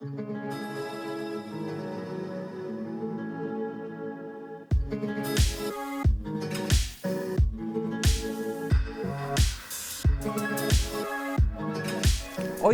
Hoy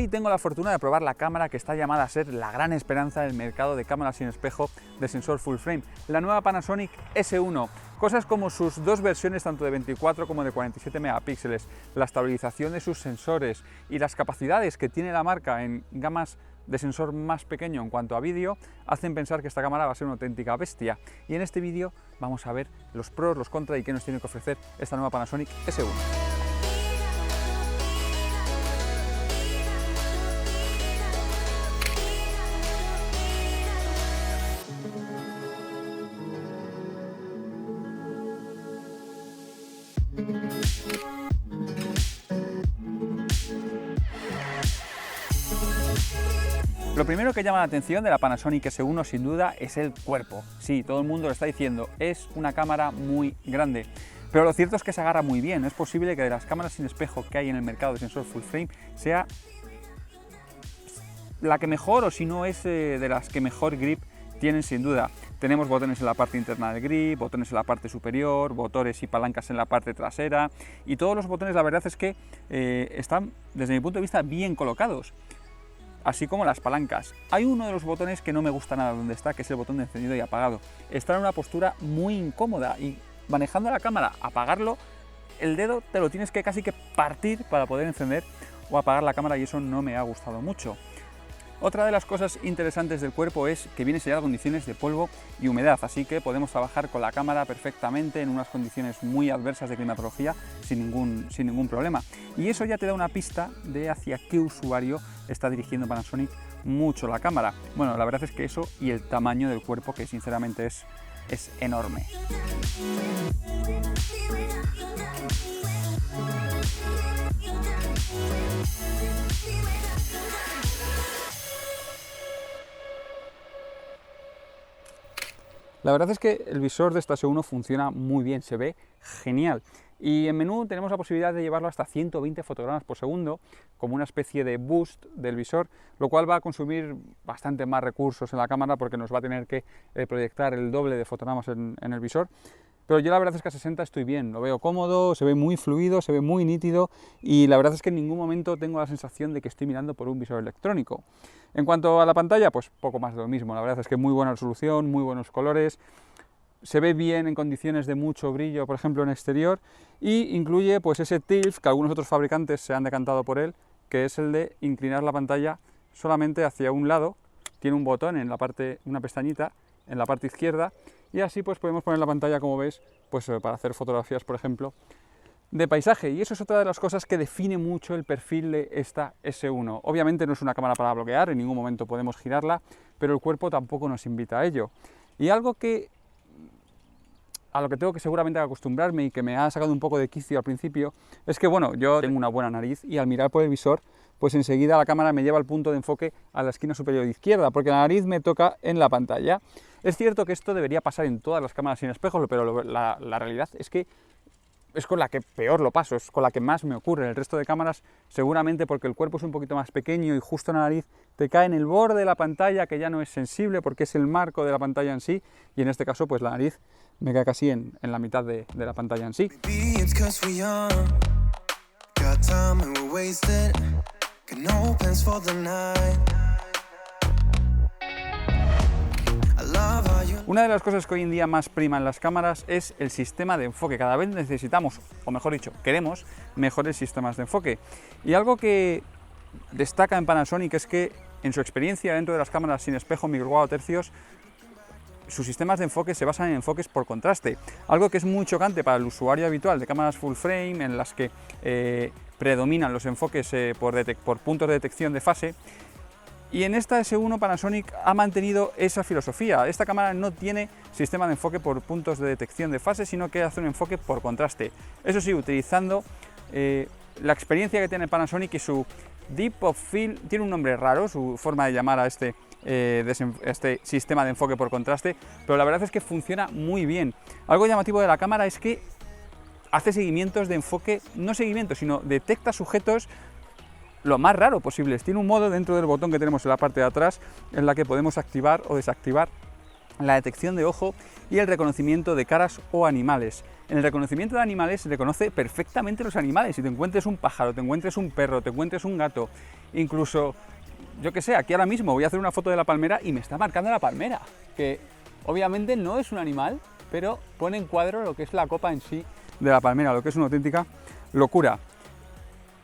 tengo la fortuna de probar la cámara que está llamada a ser la gran esperanza del mercado de cámaras sin espejo de sensor full frame, la nueva Panasonic S1. Cosas como sus dos versiones, tanto de 24 como de 47 megapíxeles, la estabilización de sus sensores y las capacidades que tiene la marca en gamas de sensor más pequeño en cuanto a vídeo, hacen pensar que esta cámara va a ser una auténtica bestia. Y en este vídeo vamos a ver los pros, los contras y qué nos tiene que ofrecer esta nueva Panasonic S1. Lo primero que llama la atención de la Panasonic S1 sin duda es el cuerpo. Sí, todo el mundo lo está diciendo, es una cámara muy grande. Pero lo cierto es que se agarra muy bien. Es posible que de las cámaras sin espejo que hay en el mercado de sensor full frame sea la que mejor, o si no es de las que mejor grip tienen sin duda. Tenemos botones en la parte interna del grip, botones en la parte superior, botones y palancas en la parte trasera, y todos los botones la verdad es que están desde mi punto de vista bien colocados, así como las palancas. Hay uno de los botones que no me gusta nada donde está, que es el botón de encendido y apagado. Está en una postura muy incómoda y manejando la cámara, apagarlo, el dedo te lo tienes que casi que partir para poder encender o apagar la cámara, y eso no me ha gustado mucho. Otra de las cosas interesantes del cuerpo es que viene sellado a condiciones de polvo y humedad, así que podemos trabajar con la cámara perfectamente en unas condiciones muy adversas de climatología sin ningún problema. Y eso ya te da una pista de hacia qué usuario está dirigiendo Panasonic mucho la cámara. Bueno, la verdad es que eso y el tamaño del cuerpo, que sinceramente es enorme. La verdad es que el visor de esta S1 funciona muy bien, se ve genial. Y en menú tenemos la posibilidad de llevarlo hasta 120 fotogramas por segundo, como una especie de boost del visor, lo cual va a consumir bastante más recursos en la cámara porque nos va a tener que proyectar el doble de fotogramas en el visor. Pero yo la verdad es que a 60 estoy bien, lo veo cómodo, se ve muy fluido, se ve muy nítido, y la verdad es que en ningún momento tengo la sensación de que estoy mirando por un visor electrónico. En cuanto a la pantalla, pues poco más de lo mismo. La verdad es que muy buena resolución, muy buenos colores, se ve bien en condiciones de mucho brillo, por ejemplo en exterior, y incluye pues ese tilt que algunos otros fabricantes se han decantado por él, que es el de inclinar la pantalla solamente hacia un lado. Tiene un botón en la parte, una pestañita en la parte izquierda, y así pues podemos poner la pantalla, como ves, pues para hacer fotografías, por ejemplo, de paisaje. Y eso es otra de las cosas que define mucho el perfil de esta S1. Obviamente no es una cámara para bloquear, en ningún momento podemos girarla, pero el cuerpo tampoco nos invita a ello. Y algo a lo que tengo que seguramente acostumbrarme y que me ha sacado un poco de quicio al principio, es que bueno, yo tengo una buena nariz y al mirar por el visor, pues enseguida la cámara me lleva el punto de enfoque a la esquina superior izquierda, porque la nariz me toca en la pantalla. Es cierto que esto debería pasar en todas las cámaras sin espejos, pero la realidad es que es con la que peor lo paso, es con la que más me ocurre. El resto de cámaras, seguramente porque el cuerpo es un poquito más pequeño y justo la nariz te cae en el borde de la pantalla, que ya no es sensible porque es el marco de la pantalla en sí, y en este caso pues la nariz me cae casi en la mitad de la pantalla en sí. Una de las cosas que hoy en día más prima en las cámaras es el sistema de enfoque. Cada vez necesitamos, o mejor dicho, queremos mejores sistemas de enfoque. Y algo que destaca en Panasonic es que en su experiencia dentro de las cámaras sin espejo micro 4 tercios, sus sistemas de enfoque se basan en enfoques por contraste, algo que es muy chocante para el usuario habitual de cámaras full frame en las que predominan los enfoques por puntos de detección de fase. Y en esta S1 Panasonic ha mantenido esa filosofía. Esta cámara no tiene sistema de enfoque por puntos de detección de fase, sino que hace un enfoque por contraste. Eso sí, utilizando la experiencia que tiene Panasonic y su Deep of Field, tiene un nombre raro, su forma de llamar a este sistema de enfoque por contraste, pero la verdad es que funciona muy bien. Algo llamativo de la cámara es que hace seguimientos de enfoque, no seguimientos, sino detecta sujetos lo más raro posible. Tiene un modo dentro del botón que tenemos en la parte de atrás en la que podemos activar o desactivar la detección de ojo y el reconocimiento de caras o animales. En el reconocimiento de animales se reconoce perfectamente los animales. Si te encuentres un pájaro, te encuentres un perro, te encuentres un gato, incluso, yo que sé, aquí ahora mismo voy a hacer una foto de la palmera y me está marcando la palmera, que obviamente no es un animal, pero pone en cuadro lo que es la copa en sí de la palmera, lo que es una auténtica locura.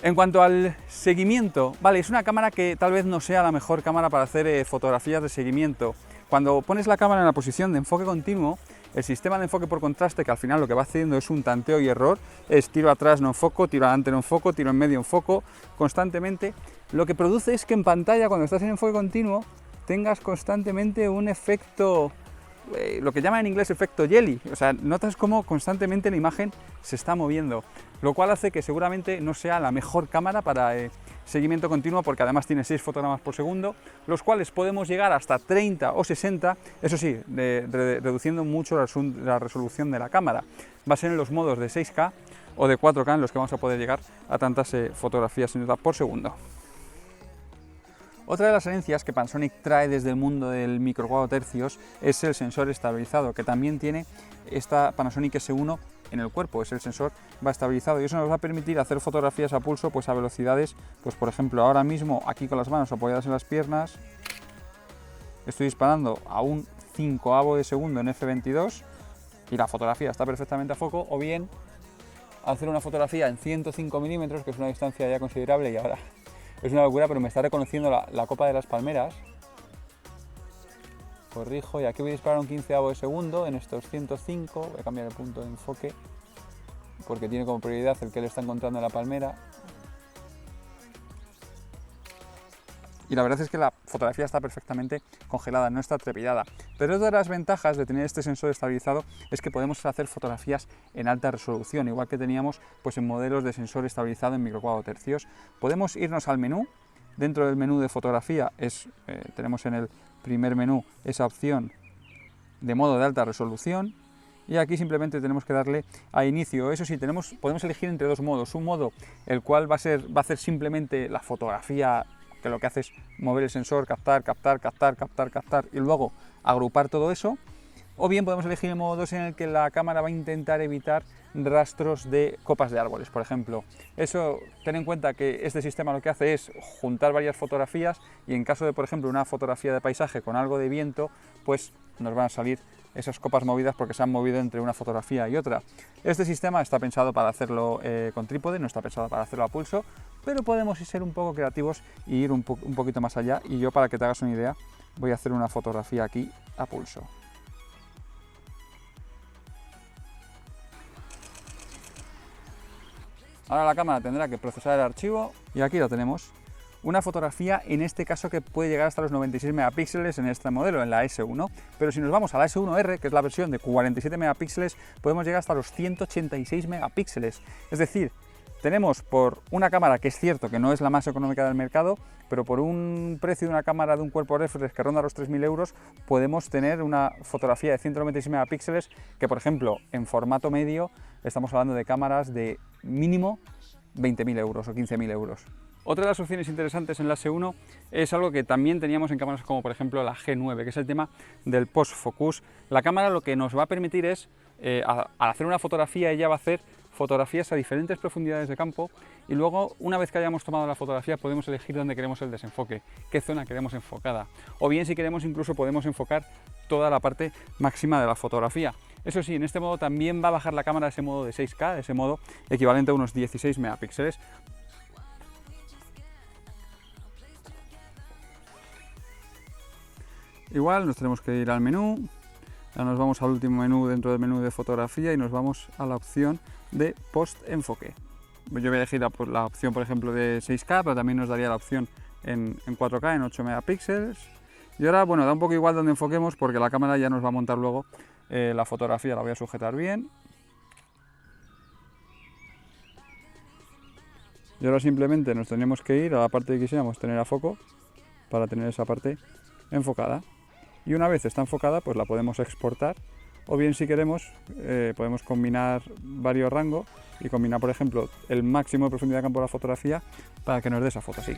En cuanto al seguimiento, vale, es una cámara que tal vez no sea la mejor cámara para hacer fotografías de seguimiento. Cuando pones la cámara en la posición de enfoque continuo, el sistema de enfoque por contraste, que al final lo que va haciendo es un tanteo y error, es tiro atrás no enfoco, tiro adelante no enfoco, tiro en medio enfoco, constantemente, lo que produce es que en pantalla, cuando estás en enfoque continuo, tengas constantemente un efecto, lo que llaman en inglés efecto jelly, o sea, notas cómo constantemente la imagen se está moviendo, lo cual hace que seguramente no sea la mejor cámara para seguimiento continuo, porque además tiene 6 fotogramas por segundo, los cuales podemos llegar hasta 30 o 60, eso sí, reduciendo mucho la resolución de la cámara. Va a ser en los modos de 6K o de 4K en los que vamos a poder llegar a tantas fotografías por segundo. Otra de las herencias que Panasonic trae desde el mundo del micro 4 tercios es el sensor estabilizado, que también tiene esta Panasonic S1 en el cuerpo. Es el sensor va estabilizado y eso nos va a permitir hacer fotografías a pulso, pues a velocidades, pues por ejemplo ahora mismo aquí con las manos apoyadas en las piernas estoy disparando a un 1/5 de segundo en f22 y la fotografía está perfectamente a foco, o bien hacer una fotografía en 105 milímetros, que es una distancia ya considerable y ahora es una locura, pero me está reconociendo la copa de las palmeras. Corrijo, y aquí voy a disparar un 1/15 de segundo en estos 105. Voy a cambiar el punto de enfoque porque tiene como prioridad el que le está encontrando en la palmera. Y la verdad es que la fotografía está perfectamente congelada, no está trepidada. Pero otra de las ventajas de tener este sensor estabilizado es que podemos hacer fotografías en alta resolución, igual que teníamos pues, en modelos de sensor estabilizado en micro 4 tercios. Podemos irnos al menú. Dentro del menú de fotografía tenemos en el primer menú esa opción de modo de alta resolución. Y aquí simplemente tenemos que darle a inicio. Eso sí, podemos elegir entre dos modos. Un modo el cual va a hacer simplemente la fotografía, que lo que hace es mover el sensor, captar y luego agrupar todo eso. O bien podemos elegir el modo 2 en el que la cámara va a intentar evitar rastros de copas de árboles, por ejemplo. Eso, ten en cuenta que este sistema lo que hace es juntar varias fotografías y en caso de, por ejemplo, una fotografía de paisaje con algo de viento, pues nos van a salir esas copas movidas porque se han movido entre una fotografía y otra. Este sistema está pensado para hacerlo con trípode, no está pensado para hacerlo a pulso, pero podemos ser un poco creativos y ir un poquito más allá. Y yo, para que te hagas una idea, voy a hacer una fotografía aquí a pulso. Ahora la cámara tendrá que procesar el archivo y aquí lo tenemos. Una fotografía, en este caso, que puede llegar hasta los 96 megapíxeles en este modelo, en la S1. Pero si nos vamos a la S1R, que es la versión de 47 megapíxeles, podemos llegar hasta los 186 megapíxeles. Es decir, tenemos por una cámara que es cierto que no es la más económica del mercado, pero por un precio de una cámara de un cuerpo reflex que ronda los 3.000 euros, podemos tener una fotografía de 196 megapíxeles que, por ejemplo, en formato medio, estamos hablando de cámaras de mínimo 20.000 euros o 15.000 euros. Otra de las opciones interesantes en la S1 es algo que también teníamos en cámaras como por ejemplo la G9, que es el tema del post-focus. La cámara lo que nos va a permitir es, al hacer una fotografía, ella va a hacer fotografías a diferentes profundidades de campo y luego, una vez que hayamos tomado la fotografía, podemos elegir dónde queremos el desenfoque, qué zona queremos enfocada, o bien, si queremos, incluso podemos enfocar toda la parte máxima de la fotografía. Eso sí, en este modo también va a bajar la cámara a ese modo de 6K, ese modo equivalente a unos 16 megapíxeles. Igual nos tenemos que ir al menú, ya nos vamos al último menú dentro del menú de fotografía y nos vamos a la opción de post enfoque. Yo voy a elegir la opción, por ejemplo, de 6K, pero también nos daría la opción en 4K, en 8 megapíxeles. Y ahora, bueno, da un poco igual donde enfoquemos porque la cámara ya nos va a montar luego la fotografía, la voy a sujetar bien. Y ahora simplemente nos tenemos que ir a la parte que quisiéramos tener a foco para tener esa parte enfocada. Y una vez está enfocada, pues la podemos exportar o bien si queremos podemos combinar varios rangos y combinar, por ejemplo, el máximo de profundidad de campo de la fotografía para que nos dé esa foto así.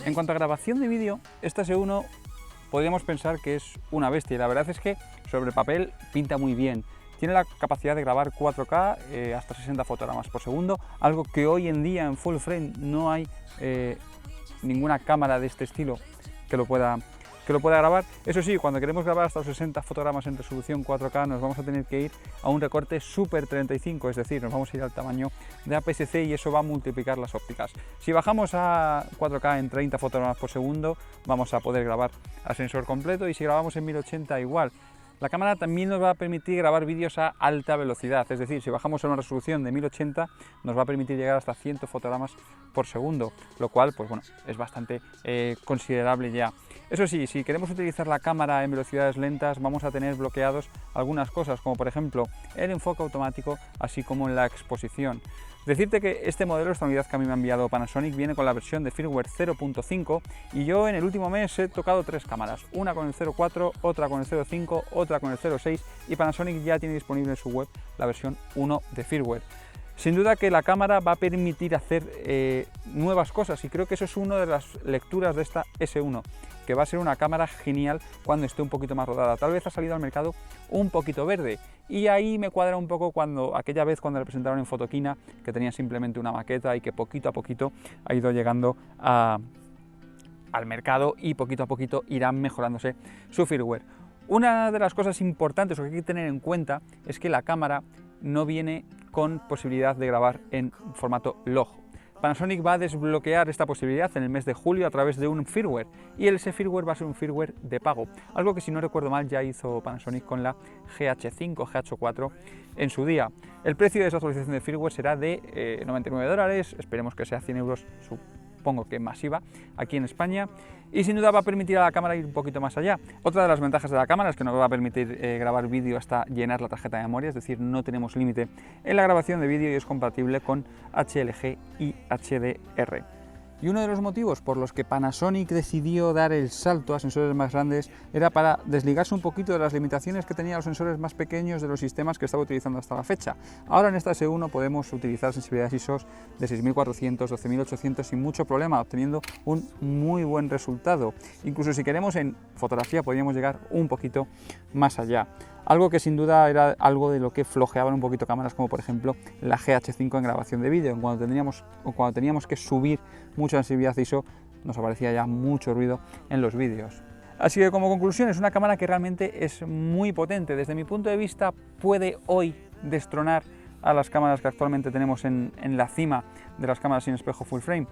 En cuanto a grabación de vídeo, esta S1 podríamos pensar que es una bestia y la verdad es que sobre el papel pinta muy bien. Tiene la capacidad de grabar 4K hasta 60 fotogramas por segundo, algo que hoy en día en full frame no hay ninguna cámara de este estilo que lo pueda grabar. Eso sí, cuando queremos grabar hasta los 60 fotogramas en resolución 4K nos vamos a tener que ir a un recorte Super 35, es decir, nos vamos a ir al tamaño de APS-C y eso va a multiplicar las ópticas. Si bajamos a 4K en 30 fotogramas por segundo vamos a poder grabar a sensor completo y si grabamos en 1080 igual. La cámara también nos va a permitir grabar vídeos a alta velocidad, es decir, si bajamos a una resolución de 1080 nos va a permitir llegar hasta 100 fotogramas por segundo, lo cual pues bueno, es bastante considerable ya. Eso sí, si queremos utilizar la cámara en velocidades lentas vamos a tener bloqueados algunas cosas, como por ejemplo el enfoque automático, así como la exposición. Decirte que este modelo, esta unidad que a mí me ha enviado Panasonic, viene con la versión de firmware 0.5 y yo en el último mes he tocado 3 cámaras, una con el 0.4, otra con el 0.5, otra con el 0.6 y Panasonic ya tiene disponible en su web la versión 1 de firmware. Sin duda que la cámara va a permitir hacer nuevas cosas y creo que eso es una de las lecturas de esta S1, que va a ser una cámara genial cuando esté un poquito más rodada. Tal vez ha salido al mercado un poquito verde y ahí me cuadra un poco aquella vez cuando la presentaron en Fotoquina, que tenía simplemente una maqueta y que poquito a poquito ha ido llegando al mercado y poquito a poquito irán mejorándose su firmware. Una de las cosas importantes que hay que tener en cuenta es que la cámara no viene con posibilidad de grabar en formato log. Panasonic va a desbloquear esta posibilidad en el mes de julio a través de un firmware y ese firmware va a ser un firmware de pago, algo que si no recuerdo mal ya hizo Panasonic con la GH5, GH4 en su día. El precio de esa actualización de firmware será de $99, esperemos que sea 100 euros, supongo que masiva, aquí en España, y sin duda va a permitir a la cámara ir un poquito más allá. Otra de las ventajas de la cámara es que nos va a permitir grabar vídeo hasta llenar la tarjeta de memoria, es decir, no tenemos límite en la grabación de vídeo y es compatible con HLG y HDR. Y uno de los motivos por los que Panasonic decidió dar el salto a sensores más grandes era para desligarse un poquito de las limitaciones que tenían los sensores más pequeños de los sistemas que estaba utilizando hasta la fecha. Ahora en esta S1 podemos utilizar sensibilidades ISO de 6400, 12800 sin mucho problema, obteniendo un muy buen resultado. Incluso si queremos en fotografía podríamos llegar un poquito más allá. Algo que sin duda era algo de lo que flojeaban un poquito cámaras como por ejemplo la GH5 en grabación de vídeo. Cuando teníamos que subir mucha sensibilidad ISO nos aparecía ya mucho ruido en los vídeos. Así que como conclusión es una cámara que realmente es muy potente. Desde mi punto de vista puede hoy destronar a las cámaras que actualmente tenemos en la cima de las cámaras sin espejo full frame.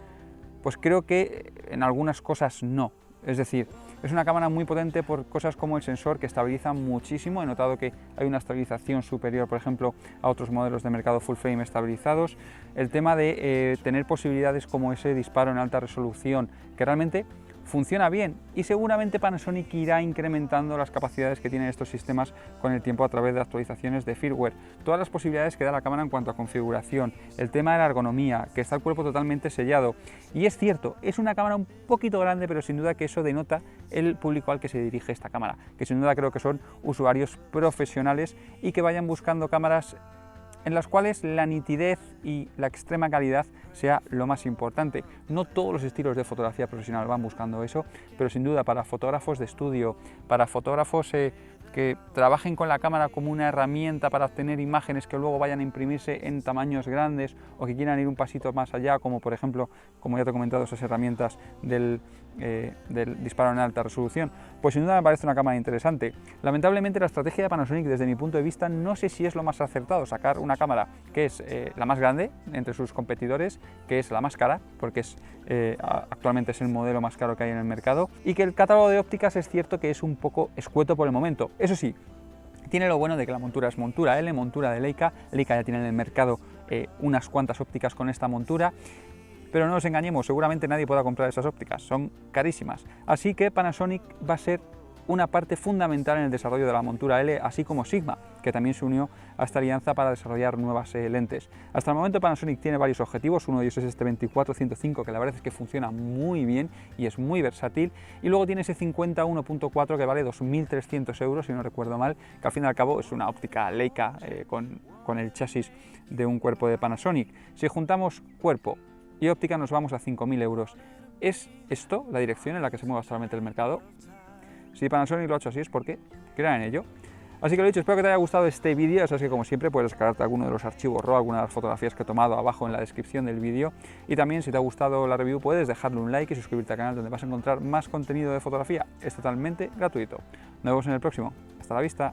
Pues creo que en algunas cosas no. Es decir, es una cámara muy potente por cosas como el sensor que estabiliza muchísimo. He notado que hay una estabilización superior, por ejemplo, a otros modelos de mercado full frame estabilizados. El tema de tener posibilidades como ese disparo en alta resolución, que realmente funciona bien y seguramente Panasonic irá incrementando las capacidades que tienen estos sistemas con el tiempo a través de actualizaciones de firmware. Todas las posibilidades que da la cámara en cuanto a configuración, el tema de la ergonomía, que está el cuerpo totalmente sellado. Y es cierto, es una cámara un poquito grande, pero sin duda que eso denota el público al que se dirige esta cámara, que sin duda creo que son usuarios profesionales y que vayan buscando cámaras en las cuales la nitidez y la extrema calidad sea lo más importante. No todos los estilos de fotografía profesional van buscando eso, pero sin duda para fotógrafos de estudio, para fotógrafos que trabajen con la cámara como una herramienta para obtener imágenes que luego vayan a imprimirse en tamaños grandes o que quieran ir un pasito más allá, como por ejemplo, como ya te he comentado, esas herramientas del del disparo en alta resolución, pues sin duda me parece una cámara interesante. Lamentablemente la estrategia de Panasonic desde mi punto de vista no sé si es lo más acertado, sacar una cámara que es la más grande entre sus competidores, que es la más cara, porque actualmente es el modelo más caro que hay en el mercado, y que el catálogo de ópticas es cierto que es un poco escueto por el momento. Eso sí, tiene lo bueno de que la montura es montura L, montura de Leica. Leica ya tiene en el mercado unas cuantas ópticas con esta montura, pero no nos engañemos, seguramente nadie pueda comprar esas ópticas, son carísimas. Así que Panasonic va a ser una parte fundamental en el desarrollo de la montura L, así como Sigma, que también se unió a esta alianza para desarrollar nuevas lentes. Hasta el momento Panasonic tiene varios objetivos, uno de ellos es este 24-105, que la verdad es que funciona muy bien y es muy versátil, y luego tiene ese 50-1.4 que vale 2.300 euros, si no recuerdo mal, que al fin y al cabo es una óptica Leica con el chasis de un cuerpo de Panasonic. Si juntamos cuerpo y óptica nos vamos a 5.000 euros. ¿Es esto la dirección en la que se mueve actualmente el mercado? Si Panasonic lo ha hecho así es porque crean en ello. Así que lo dicho, espero que te haya gustado este vídeo. Ya sabes que como siempre puedes descargarte alguno de los archivos RAW, alguna de las fotografías que he tomado abajo en la descripción del vídeo. Y también si te ha gustado la review puedes dejarle un like y suscribirte al canal, donde vas a encontrar más contenido de fotografía. Es totalmente gratuito. Nos vemos en el próximo. Hasta la vista.